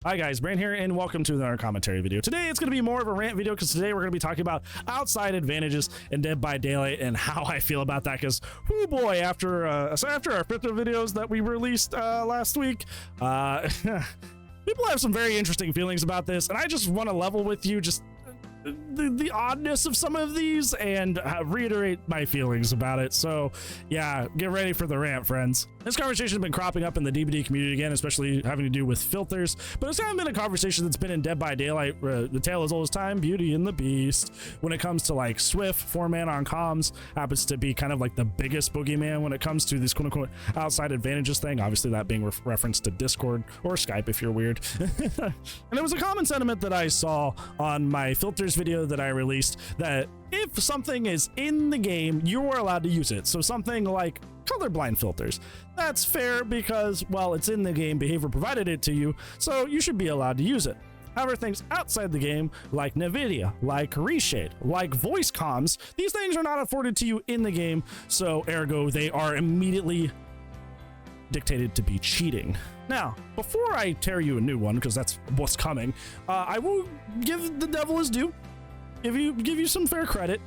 Hi guys, Brand here, and welcome to another commentary video. Today it's going to be more of a rant video because today we're going to be talking about outside advantages in Dead by Daylight and how I feel about that. Because, oh boy, after our 5th videos that we released last week, people have some very interesting feelings about this, and I just want to level with you just the oddness of some of these and reiterate my feelings about it. So yeah, get ready for the rant, friends. This conversation has been cropping up in the DBD community again, especially having to do with filters, but it's kind of been a conversation that's been in Dead by Daylight. The tale as old as time, Beauty and the Beast. When it comes to like Swift, 4-man on comms happens to be kind of like the biggest boogeyman when it comes to this quote unquote outside advantages thing, obviously that being reference to Discord or Skype if you're weird. And it was a common sentiment that I saw on my filters video that I released, that if something is in the game, you are allowed to use it. So something like colorblind filters, that's fair because, well, it's in the game, behavior provided it to you, so you should be allowed to use it. However, things outside the game, like NVIDIA, like Reshade, like voice comms, these things are not afforded to you in the game, so ergo they are immediately dictated to be cheating. Now, before I tear you a new one, because that's what's coming, I will give the devil his due, give you some fair credit.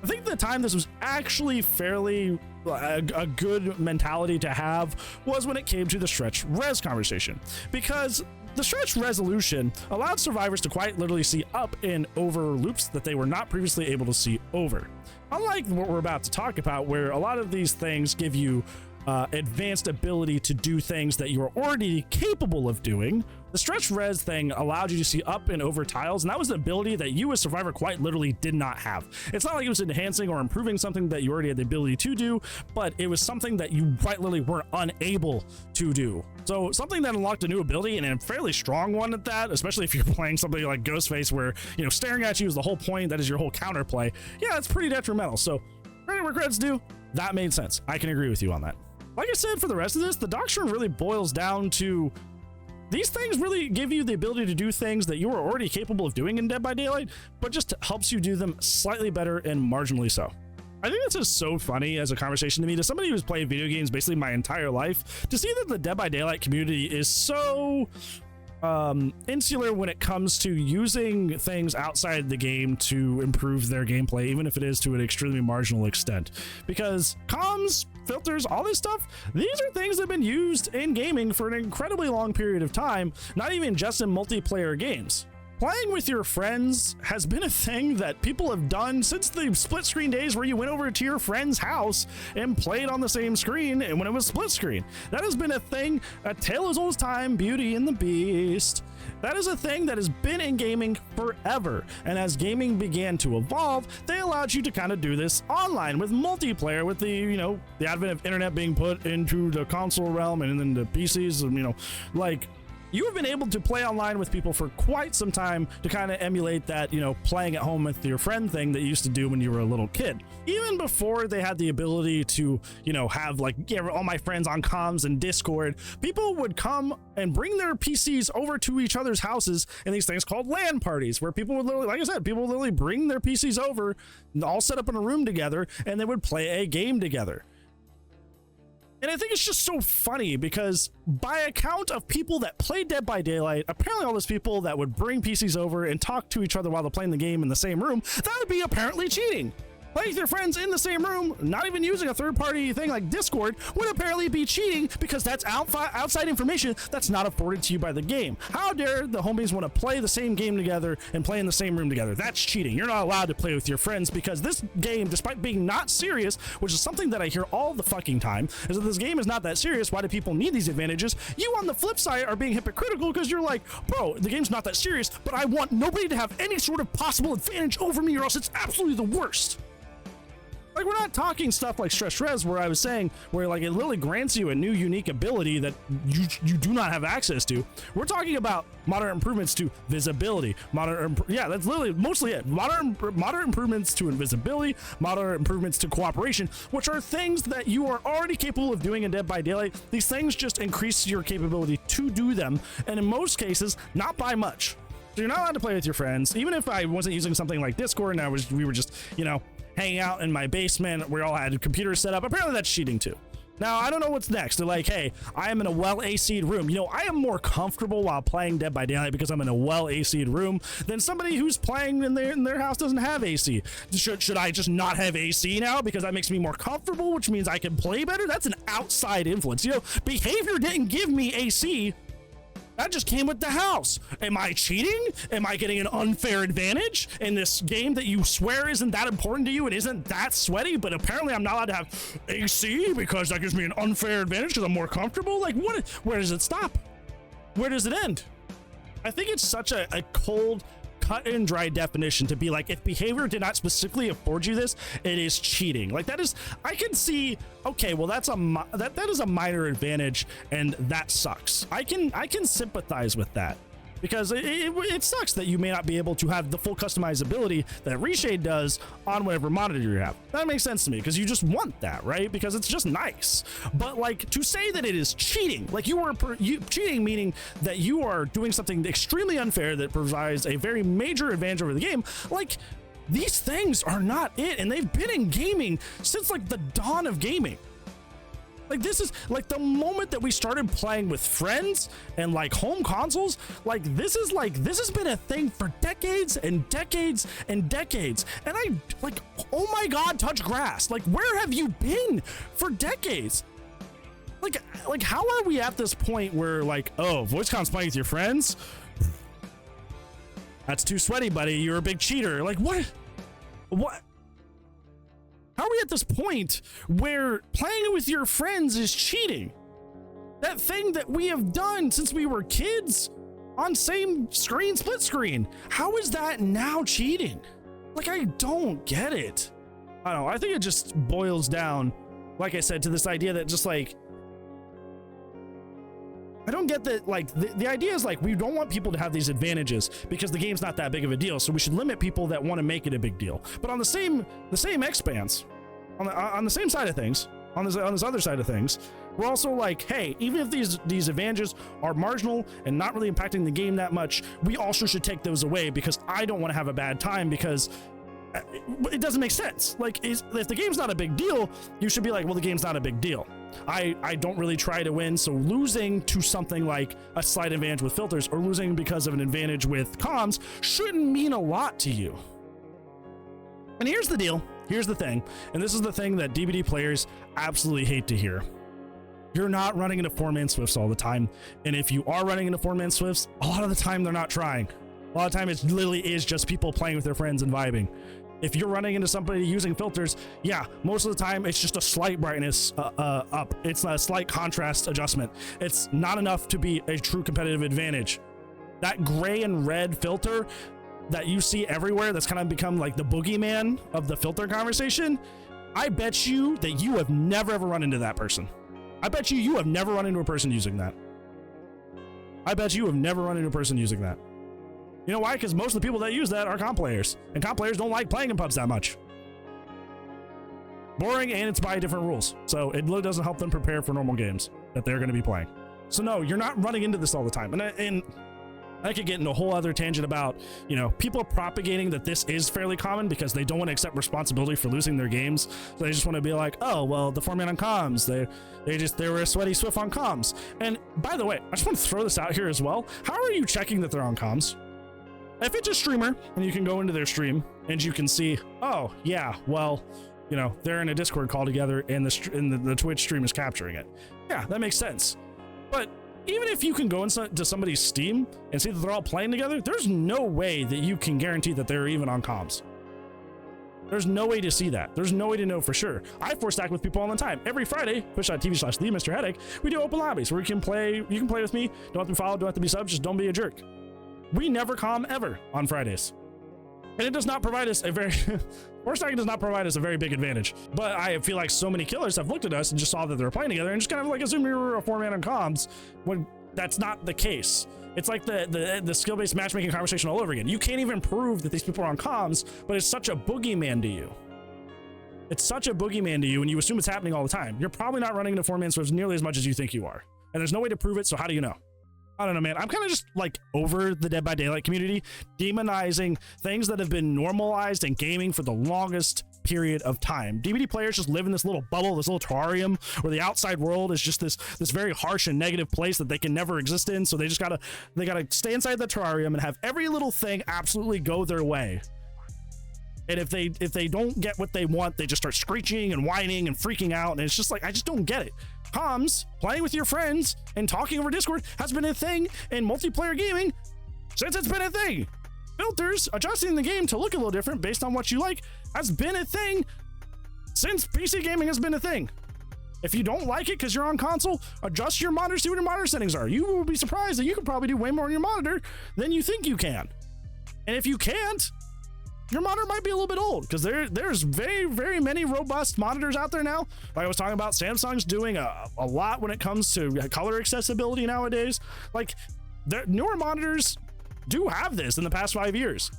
I think the time this was actually fairly a good mentality to have was when it came to the stretch res conversation, because the stretch resolution allowed survivors to quite literally see up and over loops that they were not previously able to see over. Unlike what we're about to talk about, where a lot of these things give you advanced ability to do things that you're already capable of doing, the stretch res thing allowed you to see up and over tiles, and that was an ability that you as survivor quite literally did not have. It's not like it was enhancing or improving something that you already had the ability to do, but it was something that you quite literally were unable to do. So something that unlocked a new ability, and a fairly strong one at that, especially if you're playing something like Ghostface where, you know, staring at you is the whole point, that is your whole counterplay. Yeah, it's pretty detrimental. So credit where credit's due, that made sense. I can agree with you on that. Like I said, for the rest of this, the doctrine really boils down to these things really give you the ability to do things that you were already capable of doing in Dead by Daylight, but just helps you do them slightly better and marginally so. I think this is so funny as a conversation to me, to somebody who's played video games basically my entire life, to see that the Dead by Daylight community is so insular when it comes to using things outside the game to improve their gameplay, even if it is to an extremely marginal extent. Because comms, filters, all this stuff, these are things that have been used in gaming for an incredibly long period of time, not even just in multiplayer games. Playing with your friends has been a thing that people have done since the split screen days where you went over to your friend's house and played on the same screen, and when it was split screen. That has been a thing, a tale as old as time, Beauty and the Beast. That is a thing that has been in gaming forever, and as gaming began to evolve, they allowed you to kind of do this online with multiplayer, with the, you know, the advent of internet being put into the console realm and then the PCs, and, you know, like, you have been able to play online with people for quite some time to kind of emulate that, you know, playing at home with your friend thing that you used to do when you were a little kid. Even before they had the ability to, you know, have like, yeah, all my friends on comms and Discord, people would come and bring their PCs over to each other's houses in these things called LAN parties, where people would literally, like I said, people would literally bring their PCs over, all set up in a room together, and they would play a game together. And I think it's just so funny because by account of people that play Dead by Daylight, apparently all those people that would bring PCs over and talk to each other while they're playing the game in the same room, that would be apparently cheating. Playing with your friends in the same room, not even using a third-party thing like Discord, would apparently be cheating because that's outside information that's not afforded to you by the game. How dare the homies want to play the same game together and play in the same room together? That's cheating. You're not allowed to play with your friends because this game, despite being not serious, which is something that I hear all the fucking time, is that this game is not that serious. Why do people need these advantages? You, on the flip side, are being hypocritical because you're like, bro, the game's not that serious, but I want nobody to have any sort of possible advantage over me or else it's absolutely the worst. Like, we're not talking stuff like Stretch Res, where I was saying, where like it literally grants you a new unique ability that you do not have access to. We're talking about moderate improvements to visibility. Yeah, that's literally mostly it. Moderate improvements to invisibility, moderate improvements to cooperation, which are things that you are already capable of doing in Dead by Daylight. These things just increase your capability to do them, and in most cases, not by much. So you're not allowed to play with your friends. Even if I wasn't using something like Discord and we were just, you know, hanging out in my basement, we all had computers set up. Apparently that's cheating too. Now, I don't know what's next. They're like, hey, I am in a well-AC'd room. You know, I am more comfortable while playing Dead by Daylight because I'm in a well-AC'd room than somebody who's playing in their house doesn't have AC. Should I just not have AC now because that makes me more comfortable, which means I can play better? That's an outside influence. You know, behavior didn't give me AC. That just came with the house. Am I cheating? Am I getting an unfair advantage in this game that you swear isn't that important to you and isn't that sweaty, but apparently I'm not allowed to have AC because that gives me an unfair advantage because I'm more comfortable? Like, what? Where does it stop? Where does it end? I think it's such a cold, cut and dry definition to be like, if behavior did not specifically afford you this, it is cheating. Like, that is, I can see, okay, well, that is a minor advantage and that sucks. I can sympathize with that because it sucks that you may not be able to have the full customizability that Reshade does on whatever monitor you have. That makes sense to me because you just want that, right? Because it's just nice. But like, to say that it is cheating, like cheating meaning that you are doing something extremely unfair that provides a very major advantage over the game, like, these things are not it, and they've been in gaming since like the dawn of gaming. Like, this is like the moment that we started playing with friends and like home consoles. Like, this has been a thing for decades and decades and decades. And I like, oh my God, touch grass. Like, where have you been for decades? Like how are we at this point where like, oh, voice comms playing with your friends? That's too sweaty, buddy. You're a big cheater. Like, what? How are we at this point where playing with your friends is cheating? That thing that we have done since we were kids on same screen, split screen. How is that now cheating? Like, I don't get it. I don't know. I think it just boils down, like I said, to this idea that just like, I don't get that. Like, the idea is like, we don't want people to have these advantages because the game's not that big of a deal. So we should limit people that want to make it a big deal. But on the same expanse, on the same side of things, on this other side of things, we're also like, hey, even if these advantages are marginal and not really impacting the game that much, we also should take those away because I don't want to have a bad time because it doesn't make sense. Like, if the game's not a big deal, you should be like, well, the game's not a big deal. I don't really try to win, so losing to something like a slight advantage with filters or losing because of an advantage with comms shouldn't mean a lot to you. And here's the deal. Here's the thing. And this is the thing that DBD players absolutely hate to hear. You're not running into 4-man Swifts all the time. And if you are running into 4-man Swifts, a lot of the time they're not trying. A lot of the time it literally is just people playing with their friends and vibing. If you're running into somebody using filters, yeah, most of the time it's just a slight brightness up. It's a slight contrast adjustment. It's not enough to be a true competitive advantage. That gray and red filter that you see everywhere that's kind of become like the boogeyman of the filter conversation, I bet you that you have never ever run into that person. I bet you have never run into a person using that. I bet you have never run into a person using that. You know why? Because most of the people that use that are comp players, and comp players don't like playing in pubs that much. Boring, and it's by different rules, so it really doesn't help them prepare for normal games that they're going to be playing. So no, you're not running into this all the time. And I could get into a whole other tangent about, you know, people propagating that this is fairly common because they don't want to accept responsibility for losing their games. So they just want to be like, oh, well, the 4-man on comms, they were a sweaty Swift on comms. And by the way, I just want to throw this out here as well. How are you checking that they're on comms? If it's a streamer and you can go into their stream and you can see, oh yeah, well, you know, they're in a Discord call together and the Twitch stream is capturing it. Yeah, that makes sense. But even if you can go into somebody's Steam and see that they're all playing together, there's no way that you can guarantee that they're even on comms. There's no way to see that. There's no way to know for sure. I force stack with people all the time. Every Friday, twitch.tv/TheMrHeadache, we do open lobbies where you can play with me. Don't have to be followed, don't have to be subs, just don't be a jerk. We never comm ever on Fridays. And it does not provide us a very force stacking does not provide us a very big advantage. But I feel like so many killers have looked at us and just saw that they were playing together and just kind of like assumed we were a 4-man on comms when that's not the case. It's like the skill-based matchmaking conversation all over again. You can't even prove that these people are on comms, but it's such a boogeyman to you. It's such a boogeyman to you, and you assume it's happening all the time. You're probably not running into 4-man Swifts nearly as much as you think you are. And there's no way to prove it, so how do you know? I don't know, man. I'm kind of just like over the Dead by Daylight community demonizing things that have been normalized in gaming for the longest period of time. DBD players just live in this little bubble, this little terrarium, where the outside world is just this very harsh and negative place that they can never exist in. So they gotta stay inside the terrarium and have every little thing absolutely go their way. And if they don't get what they want, they just start screeching and whining and freaking out. And it's just like, I just don't get it. Comms, playing with your friends and talking over Discord has been a thing in multiplayer gaming since it's been a thing. Filters, adjusting the game to look a little different based on what you like, has been a thing since PC gaming has been a thing. If you don't like it because you're on console, adjust your monitor, see what your monitor settings are. You will be surprised that you can probably do way more on your monitor than you think you can. And if you can't, your monitor might be a little bit old, because there's very many robust monitors out there now. Like I was talking about, Samsung's doing a lot when it comes to color accessibility nowadays. Like, newer monitors do have this in the past 5 years.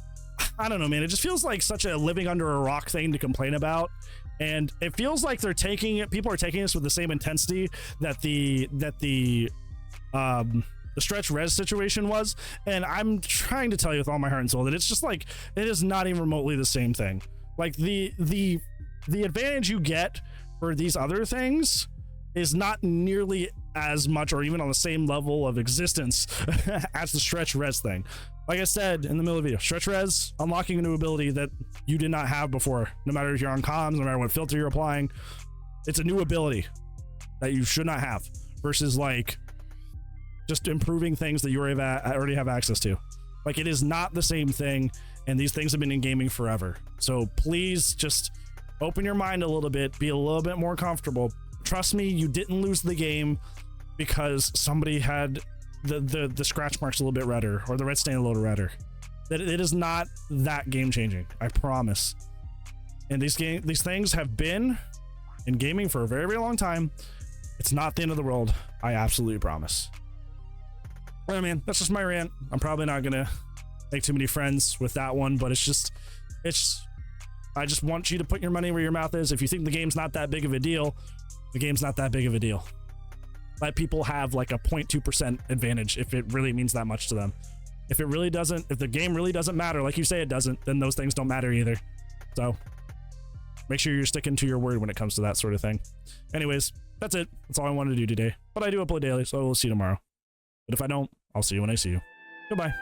I don't know, man. It just feels like such a living under a rock thing to complain about. And it feels like people are taking this with the same intensity that the stretch res situation was. And I'm trying to tell you with all my heart and soul that it's just like, it is not even remotely the same thing. Like the advantage you get for these other things is not nearly as much or even on the same level of existence as the stretch res thing. Like I said in the middle of the video, stretch res, unlocking a new ability that you did not have before, no matter if you're on comms, no matter what filter you're applying, it's a new ability that you should not have, versus like just improving things that you already have access to. Like, it is not the same thing, and these things have been in gaming forever. So please just open your mind a little bit, be a little bit more comfortable. Trust me, you didn't lose the game because somebody had the scratch marks a little bit redder or the red stain a little redder. That it is not that game changing, I promise. And these things have been in gaming for a very long time. It's not the end of the world, I absolutely promise. Well, man, that's just my rant. I'm probably not gonna make too many friends with that one, but I just want you to put your money where your mouth is. If you think the game's not that big of a deal, the game's not that big of a deal. Let people have like a 0.2% advantage if it really means that much to them. If the game really doesn't matter, like you say it doesn't, then those things don't matter either. So make sure you're sticking to your word when it comes to that sort of thing. Anyways, that's it. That's all I wanted to do today. But I do upload daily, so we'll see you tomorrow. But if I don't, I'll see you when I see you. Goodbye.